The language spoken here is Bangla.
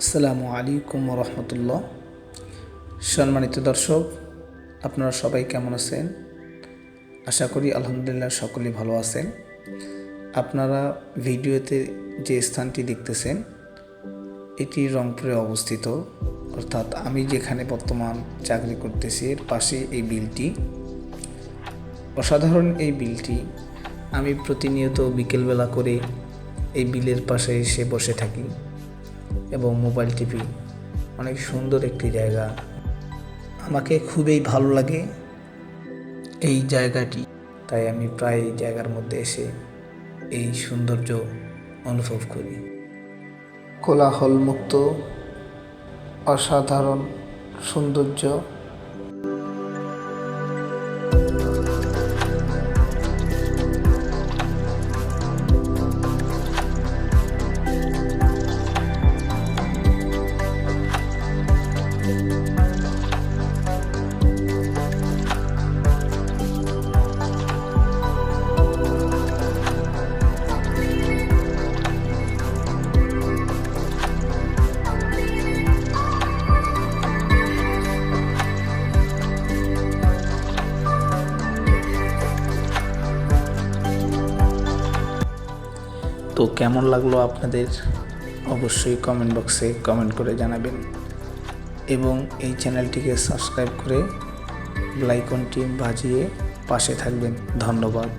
আসসালামু আলাইকুম রহমতুল্লাহ। সম্মানিত দর্শক, আপনারা সবাই কেমন আছেন? আশা করি আলহামদুলিল্লাহ সকলেই ভালো আছেন। আপনারা ভিডিওতে যে স্থানটি দেখতেছেন এটি রংপুরে অবস্থিত, অর্থাৎ আমি যেখানে বর্তমান চাকরি করতেছি এর পাশে এই বিলটি। অসাধারণ এই বিলটি। আমি প্রতিনিয়ত বিকেলবেলা করে এই বিলের পাশে এসে বসে থাকি এবং মোবাইল টিপি। অনেক সুন্দর একটি জায়গা, আমাকে খুবই ভালো লাগে এই জায়গাটি, তাই আমি প্রায় এই জায়গার মধ্যে এসে এই সৌন্দর্য অনুভব করি। কোলাহলমুক্ত অসাধারণ সৌন্দর্য। তো কেমন লাগলো আপনাদের অবশ্যই কমেন্ট বক্সে কমেন্ট করে জানাবেন এবং এই চ্যানেলটিকে সাবস্ক্রাইব করে বেল আইকনটি বাজিয়ে পাশে থাকবেন। ধন্যবাদ।